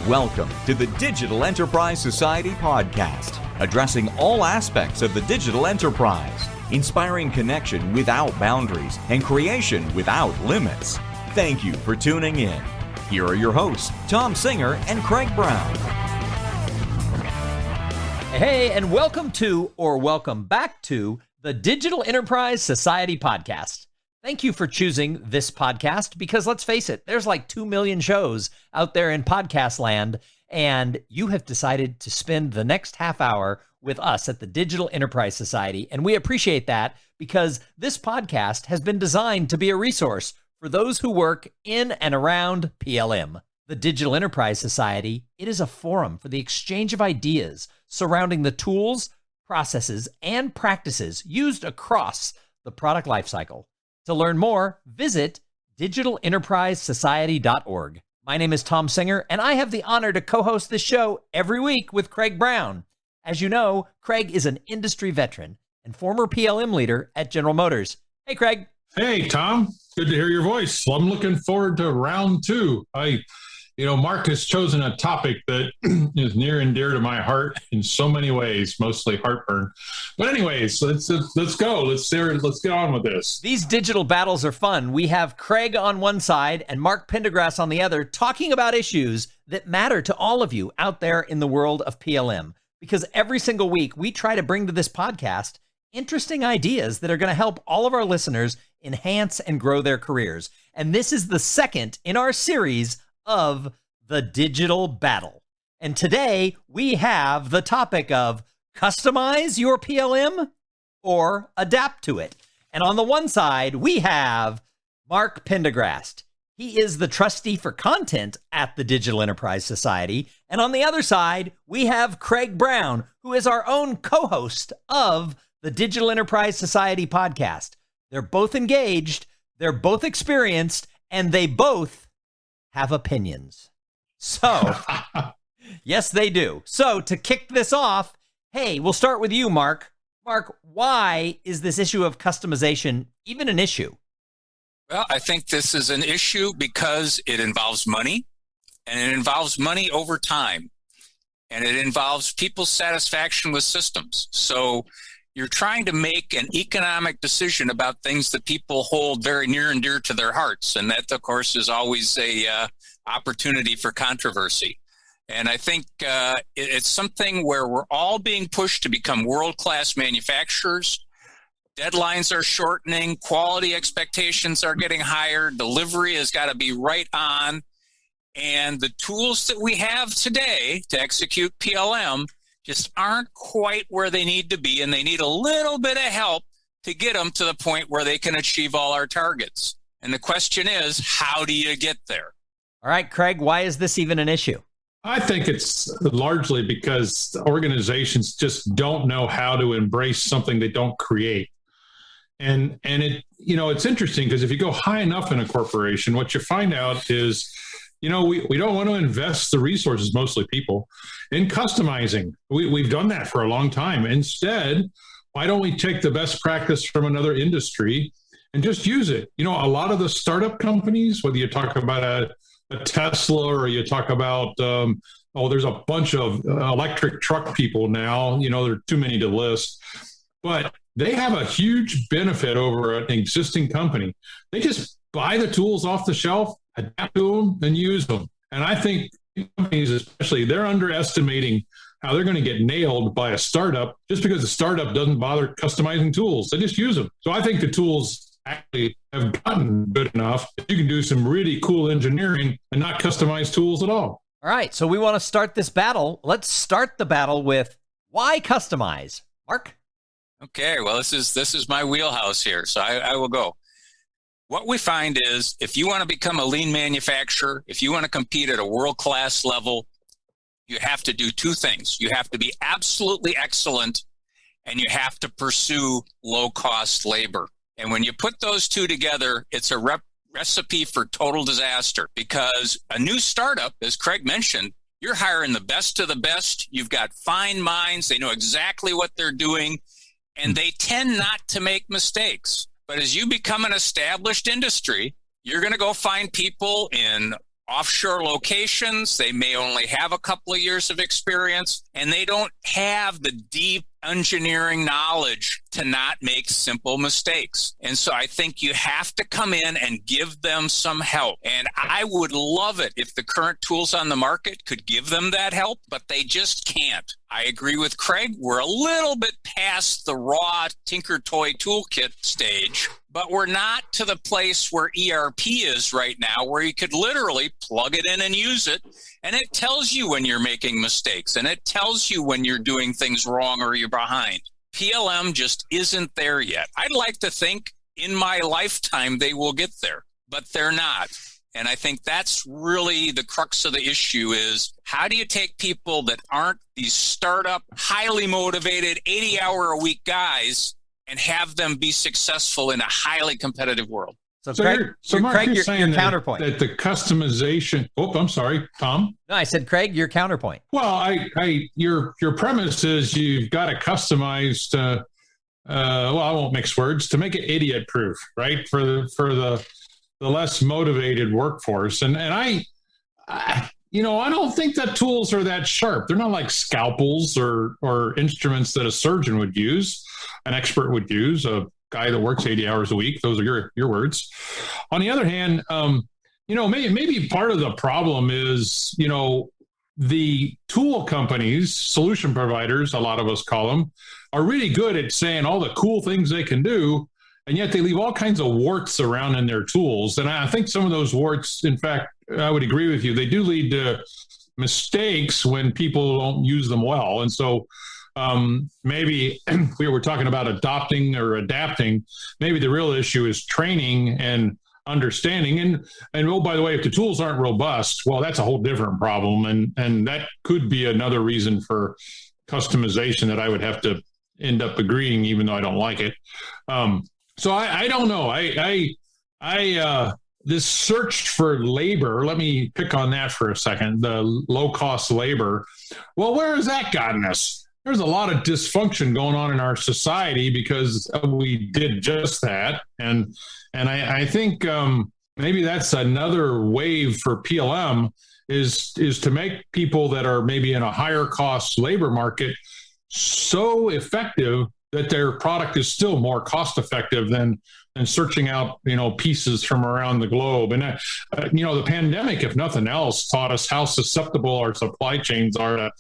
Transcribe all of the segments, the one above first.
Welcome to the Digital Enterprise Society podcast, addressing all aspects of the digital enterprise, inspiring connection without boundaries and creation without limits. Thank you for tuning in. Here are your hosts, Thom Singer and Craig Brown. Hey, and welcome to, or welcome back to, the Digital Enterprise Society podcast. Thank you for choosing this podcast because let's face it, there's like 2 million shows out there in podcast land, and you have decided to spend the next half hour with us at the Digital Enterprise Society, and we appreciate that because this podcast has been designed to be a resource for those who work in and around PLM. The Digital Enterprise Society, it is a forum for the exchange of ideas surrounding the tools, processes, and practices used across the product lifecycle. To learn more, visit digitalenterprisesociety.org. My name is Thom Singer, and I have the honor to co-host this show every week with Craig Brown. As you know, Craig is an industry veteran and former PLM leader at General Motors. Hey, Craig. Hey, Tom. Good to hear your voice. Well, I'm looking forward to round two. Mark has chosen a topic that is near and dear to my heart in so many ways, mostly heartburn. But anyways, let's go. Let's get on with this. These digital battles are fun. We have Craig on one side and Mark Pendergast on the other, talking about issues that matter to all of you out there in the world of PLM. Because every single week, we try to bring to this podcast interesting ideas that are going to help all of our listeners enhance and grow their careers. And this is the second in our series of the digital battle. And today we have the topic of customize your PLM or adapt to it. And on the one side, we have Mark Pendergast. He is the trustee for content at the Digital Enterprise Society. And on the other side, we have Craig Brown, who is our own co-host of the Digital Enterprise Society podcast. They're both engaged, they're both experienced, and they both have opinions. So, yes, they do. So, to kick this off, hey, we'll start with you, Mark. Mark, why is this issue of customization even an issue? Well, I think this is an issue because it involves money, and it involves money over time, and it involves people's satisfaction with systems. So, you're trying to make an economic decision about things that people hold very near and dear to their hearts. And that, of course, is always a opportunity for controversy. And I think it's something where we're all being pushed to become world-class manufacturers. Deadlines are shortening. Quality expectations are getting higher. Delivery has got to be right on. And the tools that we have today to execute PLM just aren't quite where they need to be, and they need a little bit of help to get them to the point where they can achieve all our targets. And the question is, how do you get there? All right, Craig, why is this even an issue? I think it's largely because organizations just don't know how to embrace something they don't create. And it's interesting because if you go high enough in a corporation, what you find out is, we don't want to invest the resources, mostly people, in customizing. We've done that for a long time. Instead, why don't we take the best practice from another industry and just use it? A lot of the startup companies, whether you talk about a Tesla or you talk about, there's a bunch of electric truck people now, there are too many to list, but they have a huge benefit over an existing company. They just buy the tools off the shelf, adapt to them, and use them. And I think companies, especially, they're underestimating how they're going to get nailed by a startup just because the startup doesn't bother customizing tools. They just use them. So I think the tools actually have gotten good enough that you can do some really cool engineering and not customize tools at all. All right, so we want to start this battle. Let's start the battle with why customize? Mark? Okay, well, this is my wheelhouse here, so I will go. What we find is if you want to become a lean manufacturer, if you want to compete at a world-class level, you have to do two things. You have to be absolutely excellent, and you have to pursue low-cost labor. And when you put those two together, it's a recipe for total disaster because a new startup, as Craig mentioned, you're hiring the best of the best. You've got fine minds. They know exactly what they're doing, and they tend not to make mistakes. But as you become an established industry, you're going to go find people in offshore locations. They may only have a couple of years of experience, and they don't have the deep engineering knowledge to not make simple mistakes. And so I think you have to come in and give them some help. And I would love it if the current tools on the market could give them that help, but they just can't. I agree with Craig. We're a little bit past the raw Tinker Toy toolkit stage, but we're not to the place where ERP is right now, where you could literally plug it in and use it. And it tells you when you're making mistakes, and it tells you when you're doing things wrong or you're behind. PLM just isn't there yet. I'd like to think in my lifetime they will get there, but they're not. And I think that's really the crux of the issue is how do you take people that aren't these startup, highly motivated, 80-hour-a-week guys and have them be successful in a highly competitive world? So Mark, Craig, you're saying your counterpoint. That the customization. Oh, I'm sorry, Thom. No, I said, Craig, your counterpoint. Well, your premise is you've got to customize to. Well, I won't mix words, to make it idiot-proof, right? For the less motivated workforce, and I don't think that tools are that sharp. They're not like scalpels or instruments that a surgeon would use, an expert would use, a guy that works 80 hours a week. Those are your words. On the other hand, maybe part of the problem is, the tool companies, solution providers, a lot of us call them, are really good at saying all the cool things they can do, and yet they leave all kinds of warts around in their tools. And I think some of those warts, in fact, I would agree with you, they do lead to mistakes when people don't use them well. And so maybe we were talking about adopting or adapting. Maybe the real issue is training and understanding. And oh, by the way, if the tools aren't robust, well, that's a whole different problem. And that could be another reason for customization that I would have to end up agreeing, even though I don't like it. So I don't know. This search for labor, let me pick on that for a second, the low-cost labor. Well, where has that gotten us? There's a lot of dysfunction going on in our society because we did just that. And I think maybe that's another wave for PLM is to make people that are maybe in a higher cost labor market so effective that their product is still more cost effective than searching out, pieces from around the globe. And, the pandemic, if nothing else, taught us how susceptible our supply chains are to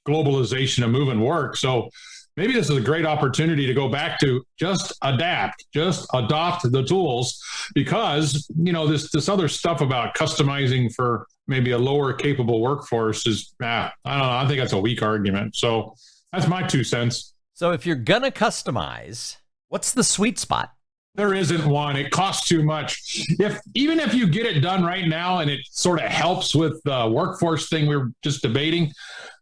globalization and moving work. So maybe this is a great opportunity to go back to just adopt the tools, because, this other stuff about customizing for maybe a lower capable workforce is, I don't know. I think that's a weak argument. So that's my 2 cents. So if you're going to customize, what's the sweet spot? There isn't one. It costs too much. Even if you get it done right now and it sort of helps with the workforce thing we were just debating,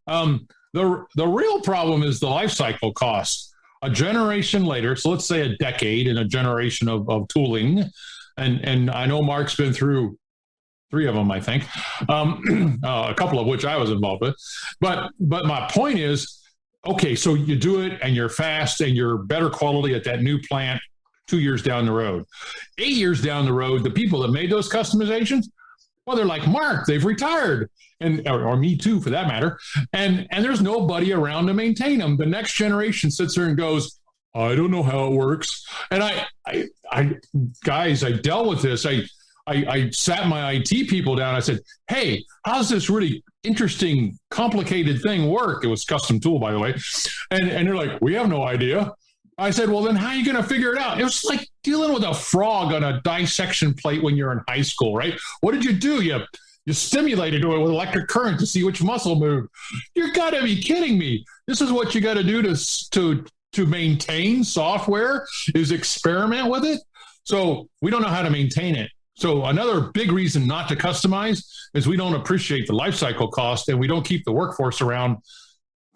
the real problem is the life cycle cost. A generation later, so let's say a decade and a generation of tooling, and I know Mark's been through 3 of them, I think, a couple of which I was involved with. But my point is, okay, so you do it and you're fast and you're better quality at that new plant 2 years down the road. 8 years down the road, the people that made those customizations, well, they're like Mark, they've retired, or me too, for that matter. And there's nobody around to maintain them. The next generation sits there and goes, I don't know how it works. And I guys, I dealt with this. I sat my IT people down. I said, hey, how's this really interesting, complicated thing work? It was custom tool, by the way. And they're like, we have no idea. I said, well, then how are you going to figure it out? It was like dealing with a frog on a dissection plate when you're in high school, right? What did you do? You stimulated it with electric current to see which muscle moved. You got to be kidding me. This is what you got to do to maintain software, is experiment with it. So we don't know how to maintain it. So another big reason not to customize is we don't appreciate the life cycle cost, and we don't keep the workforce around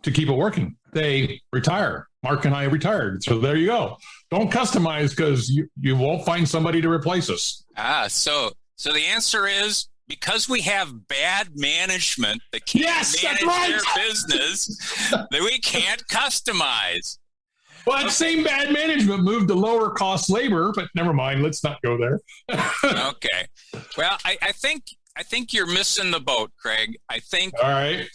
to keep it working. They retire. Mark and I retired. So there you go. Don't customize, because you won't find somebody to replace us. So the answer is, because we have bad management that can't manage their business, that we can't customize. Well, that same bad management moved to lower cost labor, but never mind. Let's not go there. Okay. Well, I think I think you're missing the boat, Craig. I think all right.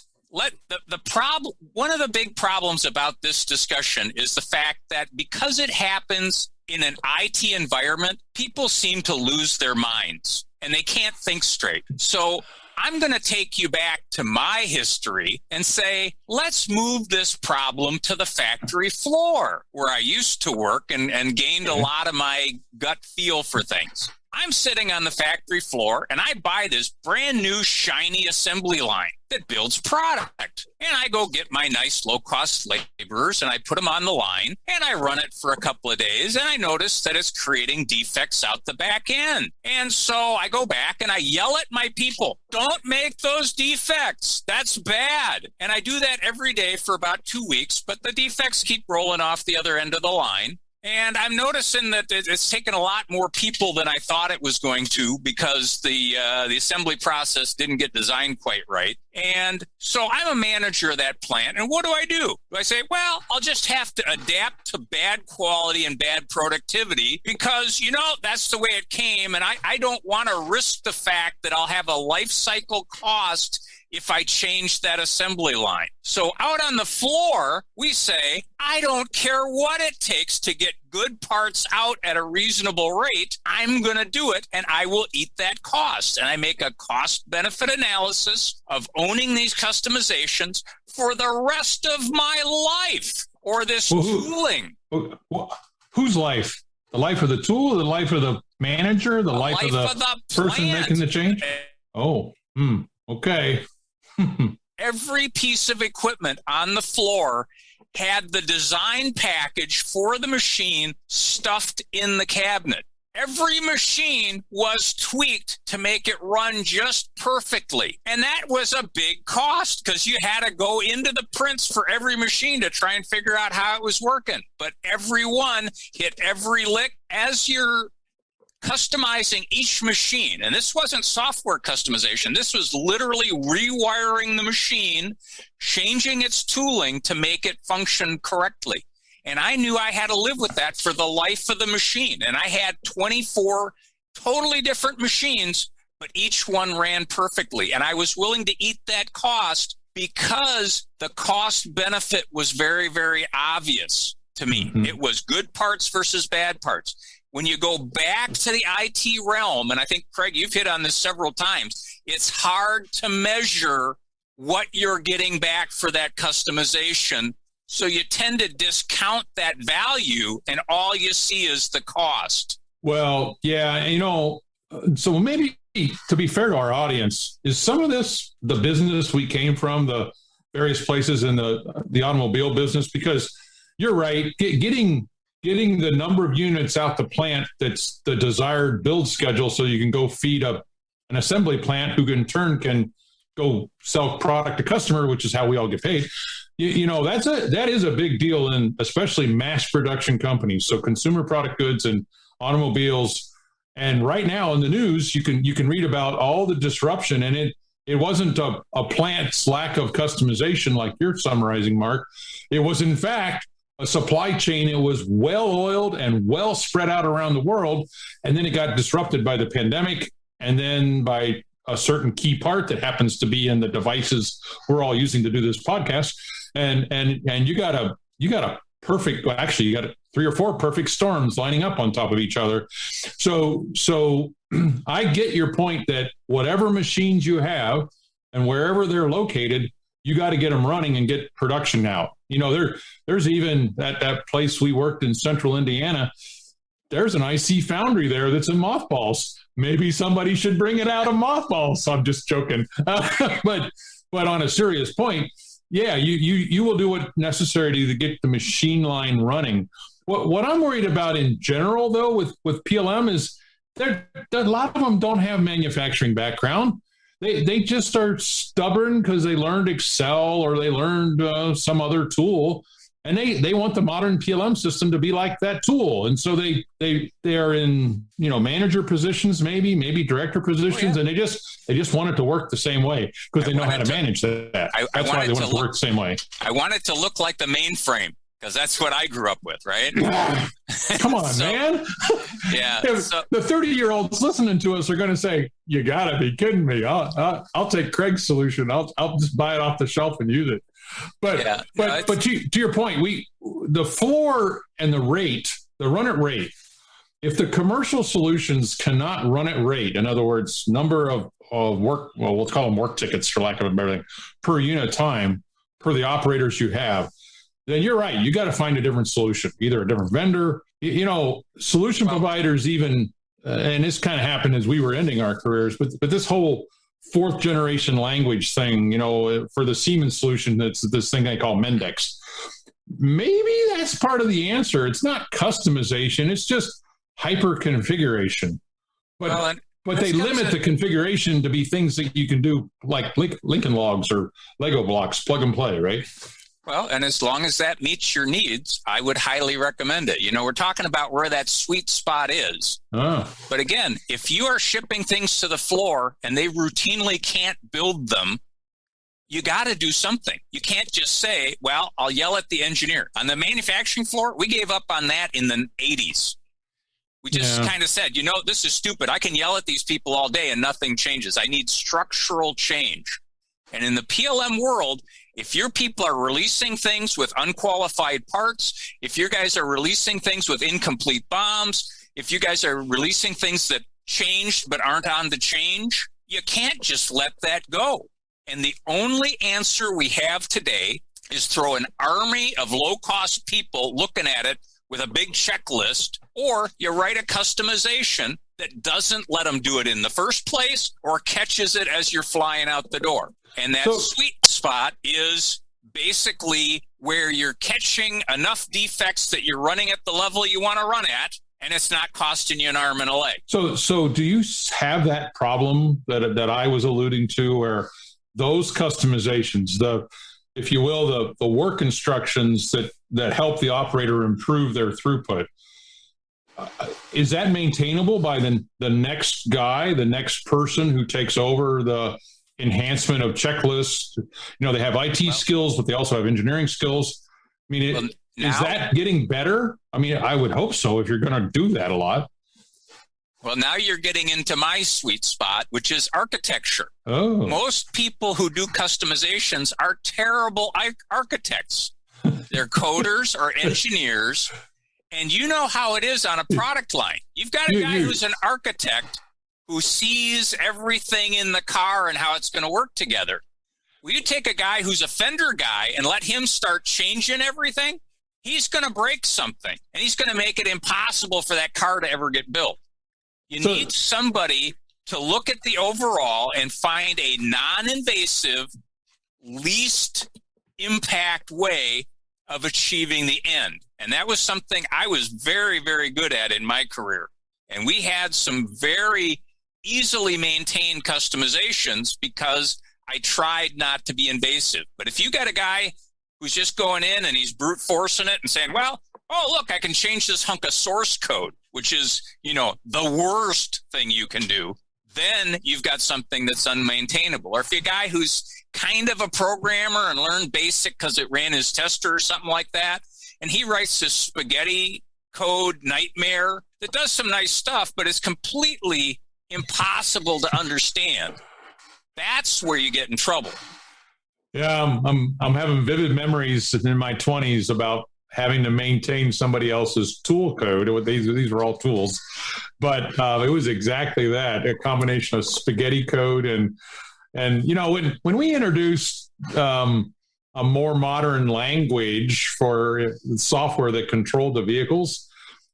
The problem, one of the big problems about this discussion is the fact that because it happens in an IT environment, people seem to lose their minds and they can't think straight. So I'm going to take you back to my history and say, let's move this problem to the factory floor where I used to work and gained a lot of my gut feel for things. I'm sitting on the factory floor and I buy this brand new shiny assembly line that builds product. And I go get my nice low-cost laborers and I put them on the line and I run it for a couple of days and I notice that it's creating defects out the back end. And so I go back and I yell at my people, don't make those defects. That's bad. And I do that every day for about 2 weeks, but the defects keep rolling off the other end of the line. And I'm noticing that it's taken a lot more people than I thought it was going to because the assembly process didn't get designed quite right. And so I'm a manager of that plant. And what do? Do I say, well, I'll just have to adapt to bad quality and bad productivity because, that's the way it came. And I don't want to risk the fact that I'll have a life cycle cost if I change that assembly line. So out on the floor, we say, I don't care what it takes to get good parts out at a reasonable rate. I'm going to do it, and I will eat that cost. And I make a cost-benefit analysis of owning these customizations for the rest of my life, or this tooling. Whose life? The life of the tool, the life of the manager, the life of the person making the change? Okay. Every piece of equipment on the floor had the design package for the machine stuffed in the cabinet. Every machine was tweaked to make it run just perfectly. And that was a big cost because you had to go into the prints for every machine to try and figure out how it was working. But everyone hit every lick as you're customizing each machine. And this wasn't software customization. This was literally rewiring the machine, changing its tooling to make it function correctly. And I knew I had to live with that for the life of the machine. And I had 24 totally different machines, but each one ran perfectly. And I was willing to eat that cost because the cost benefit was very, very obvious to me. Mm-hmm. It was good parts versus bad parts. When you go back to the IT realm, and I think, Craig, you've hit on this several times, it's hard to measure what you're getting back for that customization. So you tend to discount that value, and all you see is the cost. Well, yeah, so maybe to be fair to our audience, is some of this the business we came from, the various places in the automobile business? Because you're right, getting the number of units out the plant that's the desired build schedule so you can go feed up an assembly plant who in turn can go sell product to customer, which is how we all get paid. That is a big deal in especially mass production companies. So consumer product goods and automobiles. And right now in the news, you can read about all the disruption, and it wasn't a plant's lack of customization like you're summarizing, Mark. It was in fact a supply chain. It was well-oiled and well spread out around the world. And then it got disrupted by the pandemic and then by a certain key part that happens to be in the devices we're all using to do this podcast. And you got a perfect, well, actually you got 3 or 4 perfect storms lining up on top of each other. So I get your point that whatever machines you have and wherever they're located, you got to get them running and get production out. There's even that place we worked in central Indiana, there's an IC foundry there that's in mothballs. Maybe somebody should bring it out of mothballs. I'm just joking. But on a serious point, yeah, you will do what's necessary to get the machine line running. What I'm worried about in general, though, with PLM is a lot of them don't have manufacturing background. They just are stubborn because they learned Excel or they learned some other tool, and they want the modern PLM system to be like that tool. And so they are in manager positions, maybe director positions, and they just want it to work the same way because they know how to manage that. That's why they want it to work the same way. I want it to look like the mainframe because that's what I grew up with, right? Come on, man. Yeah. The 30-year-olds listening to us are going to say, "You got to be kidding me! I'll take Craig's solution. I'll just buy it off the shelf and use it." But to your point, the floor and the run at rate. If the commercial solutions cannot run at rate, in other words, number of work, well, let's call them work tickets for lack of a better thing, per unit time, per the operators you have, then you're right. You got to find a different solution, either a different vendor, solution providers even, and this kind of happened as we were ending our careers, but this whole fourth generation language thing, for the Siemens solution, that's this thing they call Mendex. Maybe that's part of the answer. It's not customization. It's just hyper configuration. But they limit the configuration to be things that you can do like Lincoln Logs or Lego blocks, plug and play, right? Well, and as long as that meets your needs, I would highly recommend it. We're talking about where that sweet spot is. But again, if you are shipping things to the floor and they routinely can't build them, you got to do something. You can't just say, well, I'll yell at the engineer. On the manufacturing floor, we gave up on that in the 80s. We just kind of said, this is stupid. I can yell at these people all day and nothing changes. I need structural change. And in the PLM world, if your people are releasing things with unqualified parts, if your guys are releasing things with incomplete bombs, if you guys are releasing things that changed but aren't on the change, you can't just let that go. And the only answer we have today is throw an army of low-cost people looking at it with a big checklist, or you write a customization that doesn't let them do it in the first place or catches it as you're flying out the door. And that sweet spot is basically where you're catching enough defects that you're running at the level you want to run at, and it's not costing you an arm and a leg. So do you have that problem that I was alluding to, where those customizations, if you will, the work instructions that help the operator improve their throughput, is that maintainable by the next guy, the next person who takes over the enhancement of checklists? They have IT skills, but they also have engineering skills. I mean, is that getting better? I mean, I would hope so if you're going to do that a lot. Well, now you're getting into my sweet spot, which is architecture. Oh. Most people who do customizations are terrible architects. They're coders or engineers. And you know how it is on a product line. You've got a guy who's an architect who sees everything in the car and how it's going to work together. Will you take a guy who's a fender guy and let him start changing everything? He's going to break something, and he's going to make it impossible for that car to ever get built. You need somebody to look at the overall and find a non-invasive, least impact way of achieving the end. And that was something I was very, very good at in my career. And we had some very easily maintained customizations because I tried not to be invasive. But if you got a guy who's just going in and he's brute forcing it and saying, well, oh, look, I can change this hunk of source code, which is, the worst thing you can do, then you've got something that's unmaintainable. Or if you're a guy who's kind of a programmer and learned BASIC because it ran his tester or something like that, and he writes this spaghetti code nightmare that does some nice stuff, but it's completely impossible to understand. That's where you get in trouble. Yeah, I'm having vivid memories in my 20s about having to maintain somebody else's tool code. These were all tools, but it was exactly that, a combination of spaghetti code and when we introduced a more modern language for software that controlled the vehicles,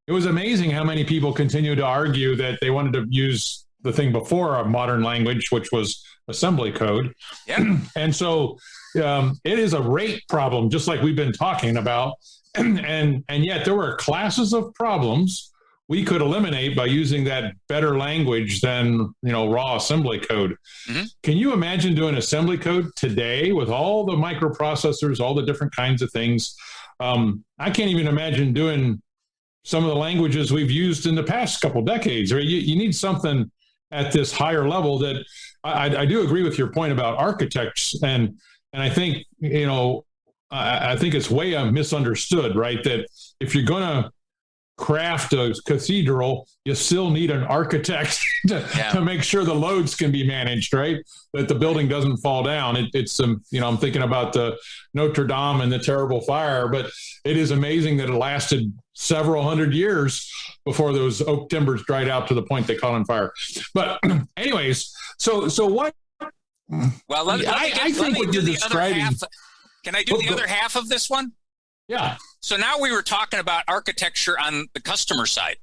it was amazing how many people continued to argue that they wanted to use the thing before a modern language, which was assembly code. Yeah. And so it is a rate problem, just like we've been talking about. And yet there were classes of problems we could eliminate by using that better language than, raw assembly code. Mm-hmm. Can you imagine doing assembly code today with all the microprocessors, all the different kinds of things? I can't even imagine doing some of the languages we've used in the past couple decades. Or you need something at this higher level that I do agree with your point about architects. And I think, I think it's way misunderstood, right? That if you're going to craft a cathedral, you still need an architect to make sure the loads can be managed, right? That the building doesn't fall down. It's I'm thinking about the Notre Dame and the terrible fire, but it is amazing that it lasted several hundred years before those oak timbers dried out to the point they caught on fire. But anyways, so what? Well, I think what you're describing. Can I do the other half of this one? Yeah. So now we were talking about architecture on the customer side,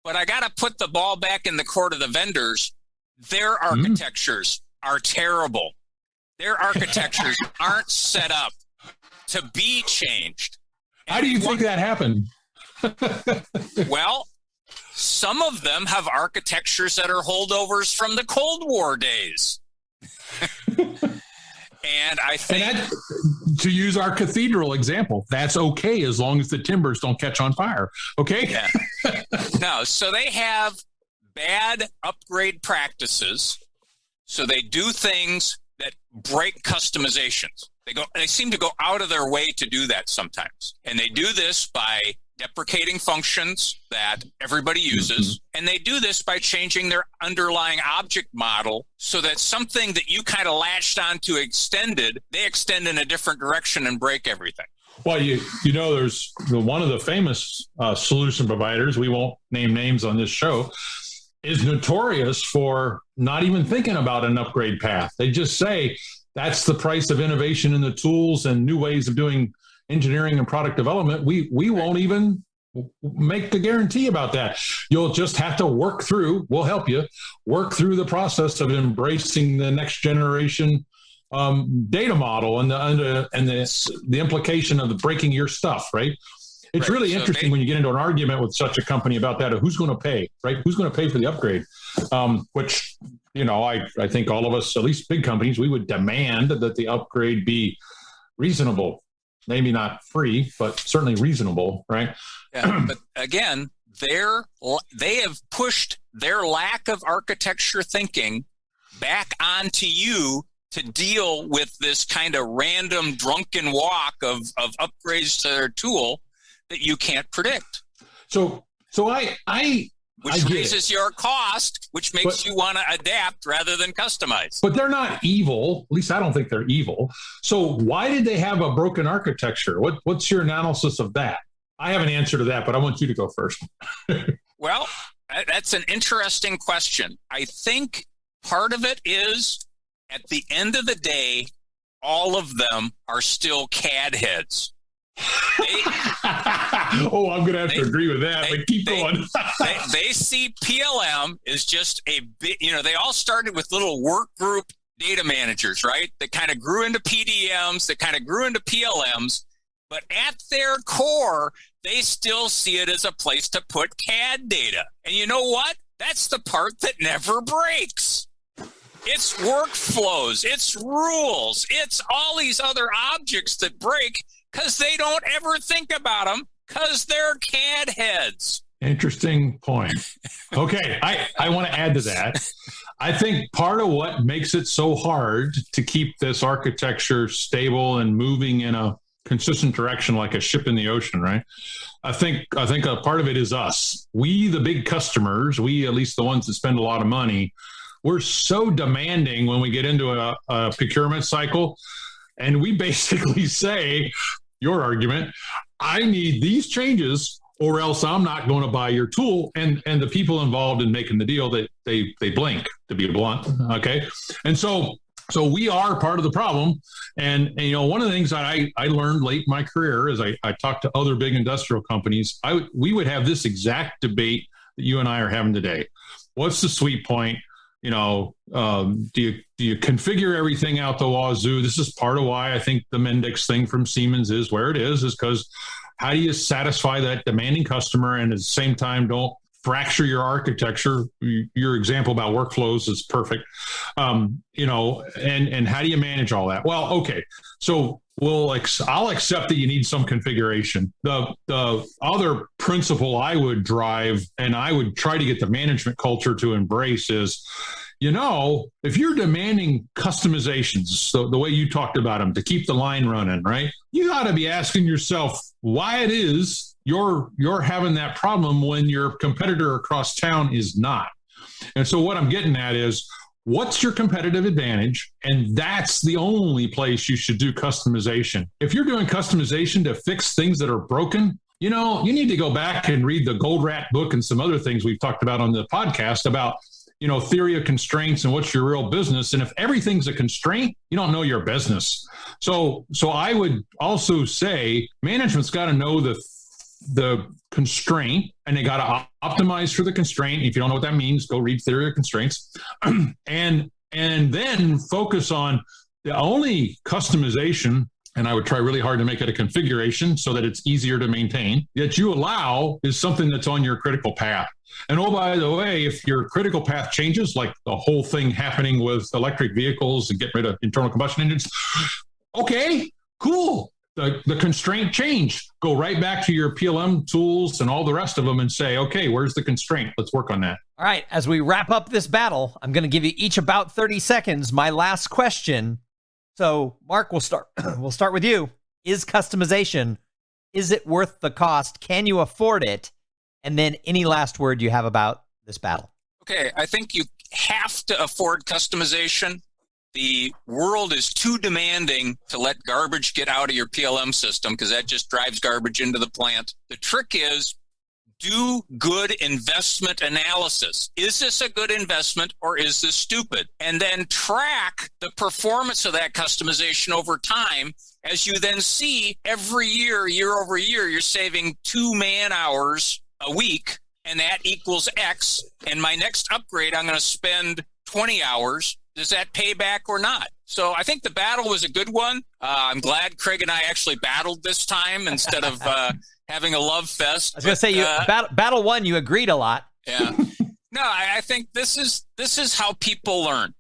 but I got to put the ball back in the court of the vendors. Their architectures are terrible. Their architectures aren't set up to be changed. How do you think that happened? Well, some of them have architectures that are holdovers from the Cold War days. And I think, to use our cathedral example, that's okay as long as the timbers don't catch on fire. Okay. Yeah. No, so they have bad upgrade practices. So they do things that break customizations. They seem to go out of their way to do that sometimes. And they do this by deprecating functions that everybody uses. And they do this by changing their underlying object model so that something that you kind of latched onto they extend in a different direction and break everything. Well, there's one of the famous solution providers, we won't name names on this show, is notorious for not even thinking about an upgrade path. They just say that's the price of innovation in the tools and new ways of doing engineering and product development. We won't even make the guarantee about that. You'll just have to we'll help you work through the process of embracing the next generation data model and the implication of the breaking your stuff, right? It's really interesting when you get into an argument with such a company about that, of who's going to pay, right? Who's going to pay for the upgrade? Which, I think all of us, at least big companies, we would demand that the upgrade be reasonable. Maybe not free, but certainly reasonable, right? Yeah, but again, they have pushed their lack of architecture thinking back onto you to deal with this kind of random drunken walk of upgrades to their tool that you can't predict. So which raises your cost, which makes you want to adapt rather than customize. But they're not evil. At least I don't think they're evil. So why did they have a broken architecture? What's your analysis of that? I have an answer to that, but I want you to go first. Well, that's an interesting question. I think part of it is, at the end of the day, all of them are still CAD heads. I'm going to have to agree with that, but keep going. they see PLM as just a bit, they all started with little work group data managers, right? That kind of grew into PDMs, that kind of grew into PLMs, but at their core, they still see it as a place to put CAD data. And you know what? That's the part that never breaks. It's workflows, it's rules, it's all these other objects that break because they don't ever think about them because they're CAD heads. Interesting point. Okay, I want to add to that. I think part of what makes it so hard to keep this architecture stable and moving in a consistent direction like a ship in the ocean, right? I think a part of it is us. We, the big customers, at least the ones that spend a lot of money, we're so demanding when we get into a procurement cycle. And we basically say, your argument, I need these changes or else I'm not going to buy your tool. And the people involved in making the deal, they blink, to be blunt. Okay. And so we are part of the problem. And one of the things that I learned late in my career is I talked to other big industrial companies. We would have this exact debate that you and I are having today. What's the sweet point? Do you configure everything out the wazoo? This is part of why I think the Mendix thing from Siemens is where it is because how do you satisfy that demanding customer and at the same time don't fracture your architecture? Your example about workflows is perfect. And how do you manage all that? Well, okay. So I'll accept that you need some configuration. The other principle I would drive and I would try to get the management culture to embrace is, if you're demanding customizations, so the way you talked about them to keep the line running, right? You got to be asking yourself why it is you're having that problem when your competitor across town is not. And so what I'm getting at is, what's your competitive advantage? And that's the only place you should do customization. If you're doing customization to fix things that are broken, you need to go back and read the Gold Rat book and some other things we've talked about on the podcast about, theory of constraints and what's your real business. And if everything's a constraint, you don't know your business. So I would also say management's got to know the constraint, and they got to optimize for the constraint. If you don't know what that means, go read Theory of Constraints, and then focus on the only customization. And I would try really hard to make it a configuration so that it's easier to maintain, that you allow is something that's on your critical path. And oh, by the way, if your critical path changes, like the whole thing happening with electric vehicles and get rid of internal combustion engines, okay, cool. The constraint changed. Go right back to your PLM tools and all the rest of them and say, okay, where's the constraint? Let's work on that. All right, as we wrap up this battle, I'm going to give you each about 30 seconds. My last question. So, Mark, we'll start with you. Is customization, is it worth the cost? Can you afford it? And then any last word you have about this battle? Okay, I think you have to afford customization. The world is too demanding to let garbage get out of your PLM system because that just drives garbage into the plant. The trick is, do good investment analysis. Is this a good investment or is this stupid? And then track the performance of that customization over time. As you then see every year over year, you're saving 2 man-hours a week, and that equals X. And my next upgrade, I'm going to spend 20 hours. Does that pay back or not? So I think the battle was a good one. I'm glad Craig and I actually battled this time instead of having a love fest. I was going to say, battle one, you agreed a lot. Yeah. No, I think this is how people learn.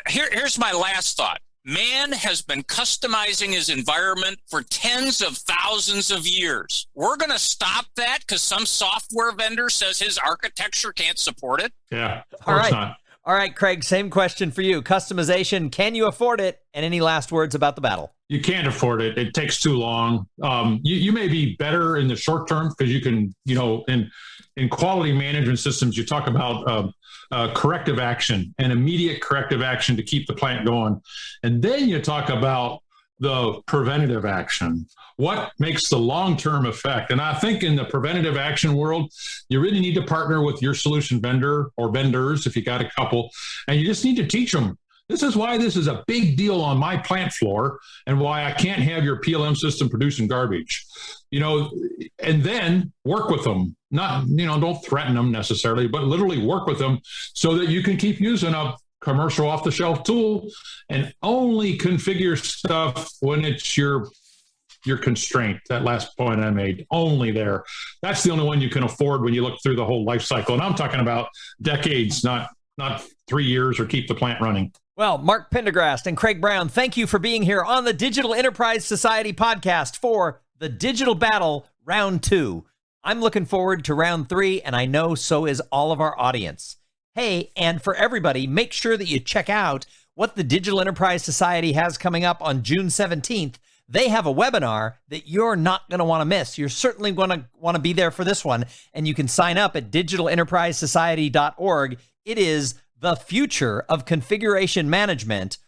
Here's my last thought. Man has been customizing his environment for tens of thousands of years. We're going to stop that because some software vendor says his architecture can't support it? Yeah, of course not. All right, Craig, same question for you. Customization, can you afford it? And any last words about the battle? You can't afford it. It takes too long. You may be better in the short term because you can, in quality management systems, you talk about corrective action and immediate corrective action to keep the plant going. And then you talk about the preventative action. What makes the long-term effect? And I think in the preventative action world, you really need to partner with your solution vendor or vendors if you got a couple, and you just need to teach them. This is why this is a big deal on my plant floor and why I can't have your PLM system producing garbage, and then work with them. Not, don't threaten them necessarily, but literally work with them so that you can keep using a commercial off-the-shelf tool and only configure stuff when it's your constraint. That last point I made, only there. That's the only one you can afford when you look through the whole life cycle. And I'm talking about decades, not 3 years, or keep the plant running. Well, Mark Pendergast and Craig Brown, thank you for being here on the Digital Enterprise Society podcast for the Digital Battle Round 2. I'm looking forward to Round 3, and I know so is all of our audience. Hey, and for everybody, make sure that you check out what the Digital Enterprise Society has coming up on June 17th. They have a webinar that you're not going to want to miss. You're certainly going to want to be there for this one, and you can sign up at digitalenterprisesociety.org. It is the future of configuration management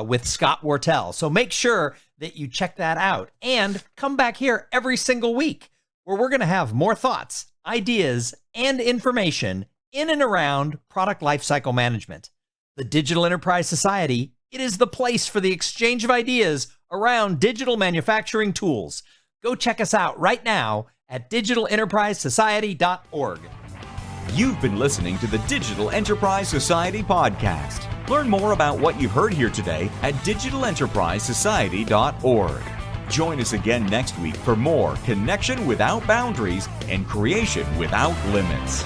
with Scott Wortell. So make sure that you check that out and come back here every single week where we're going to have more thoughts, ideas, and information in and around product lifecycle management. The Digital Enterprise Society, it is the place for the exchange of ideas around digital manufacturing tools. Go check us out right now at digitalenterprisesociety.org. You've been listening to the Digital Enterprise Society podcast. Learn more about what you've heard here today at digitalenterprisesociety.org. Join us again next week for more connection without boundaries and creation without limits.